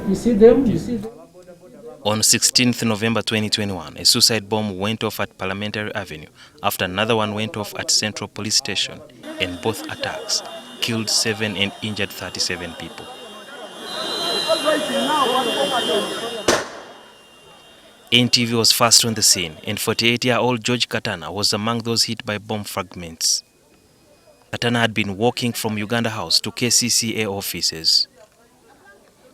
You see them? You see them? On 16th November 2021, a suicide bomb went off at Parliamentary Avenue after another one went off at Central Police Station, and both attacks killed 7 and injured 37 people. NTV was fast on the scene, and 48-year-old George Katana was among those hit by bomb fragments. Katana had been walking from Uganda House to KCCA offices.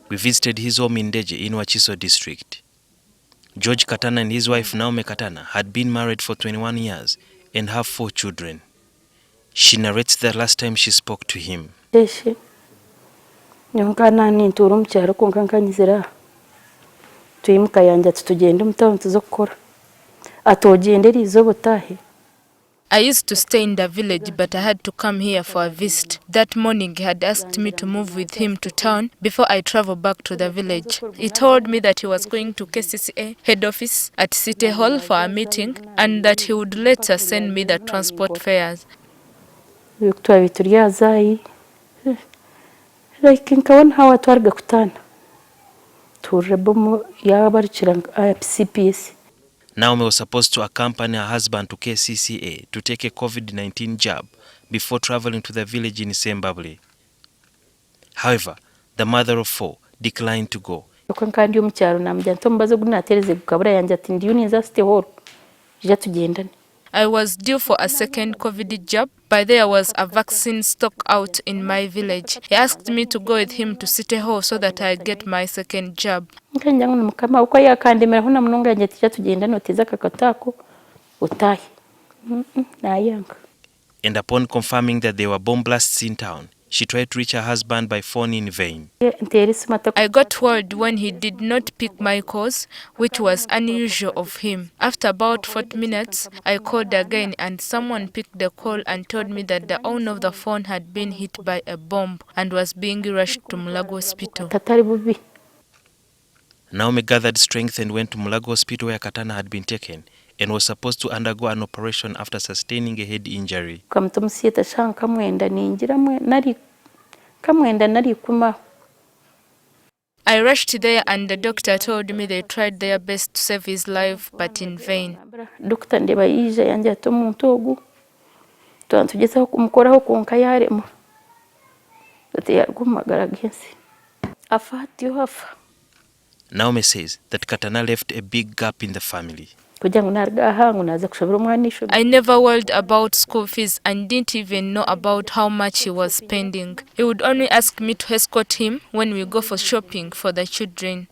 We visited his home in Deje in Wachiso district. George Katana and his wife Naomi Katana had been married for 21 years and have 4 children. She narrates the last time she spoke to him. I used to stay in the village, but I had to come here for a visit. That morning, he had asked me to move with him to town before I travel back to the village. He told me that he was going to KCCA head office at City Hall for a meeting and that he would later send me the transport fares. Naomi was supposed to accompany her husband to KCCA to take a COVID-19 jab before traveling to the village in Zimbabwe. However, the mother of 4 declined to go. I was due for a second COVID jab, but there was a vaccine stock out in my village. He asked me to go with him to City Hall so that I get my second jab. And upon confirming that there were bomb blasts in town, she tried to reach her husband by phone in vain. I got worried when he did not pick my calls, which was unusual of him. After about 40 minutes, I called again and someone picked the call and told me that the owner of the phone had been hit by a bomb and was being rushed to Mulago Hospital. Naomi gathered strength and went to Mulago Hospital where Katana had been taken and was supposed to undergo an operation after sustaining a head injury. I rushed there and the doctor told me they tried their best to save his life, but in vain. Naomi says that Katana left a big gap in the family. I never worried about school fees and didn't even know about how much he was spending. He would only ask me to escort him when we go for shopping for the children.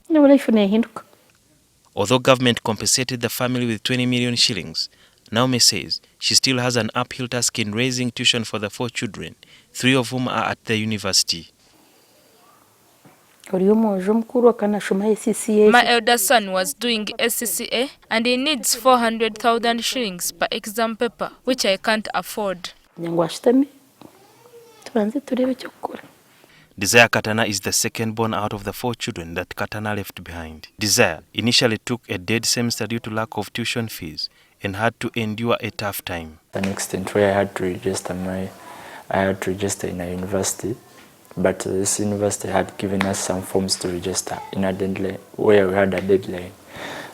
Although government compensated the family with 20 million shillings, Naomi says she still has an uphill task in raising tuition for the 4 children, 3 of whom are at the university. My elder son was doing SCCA and he needs 400,000 shillings per exam paper, which I can't afford. Desire Katana is the second born out of the 4 children that Katana left behind. Desire initially took a dead semester due to lack of tuition fees and had to endure a tough time. An extent where I had to register in a university. But this university had given us some forms to register in a deadline, where we had a deadline.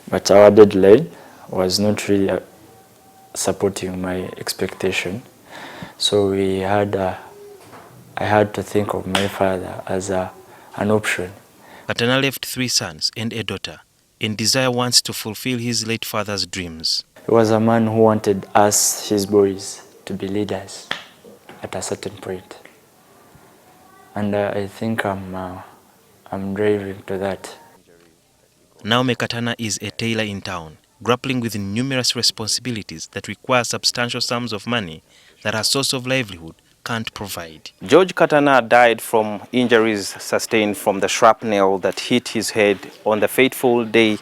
But our deadline was not really supporting my expectation. So I had to think of my father as an option. Katana left 3 sons and a daughter, and Desire wants to fulfill his late father's dreams. He was a man who wanted us, his boys, to be leaders at a certain point. And I think I'm driving to that. Naomi Katana is a tailor in town, grappling with numerous responsibilities that require substantial sums of money that her source of livelihood can't provide. George Katana died from injuries sustained from the shrapnel that hit his head on the fateful day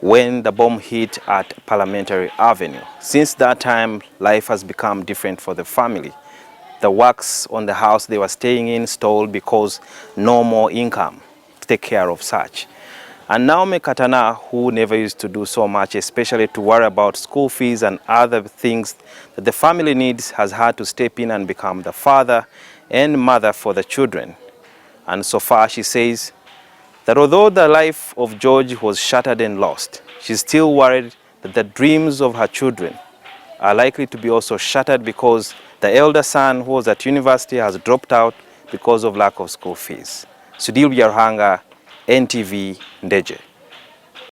when the bomb hit at Parliamentary Avenue. Since that time, life has become different for the family. The works on the house they were staying in stalled because no more income to take care of such. And Naomi Katana, who never used to do so much, especially to worry about school fees and other things that the family needs, has had to step in and become the father and mother for the children. And so far, she says, that although the life of George was shattered and lost, she's still worried that the dreams of her children are likely to be also shattered because the elder son who was at university has dropped out because of lack of school fees. Sudil Ruhanga, NTV, Ndeje.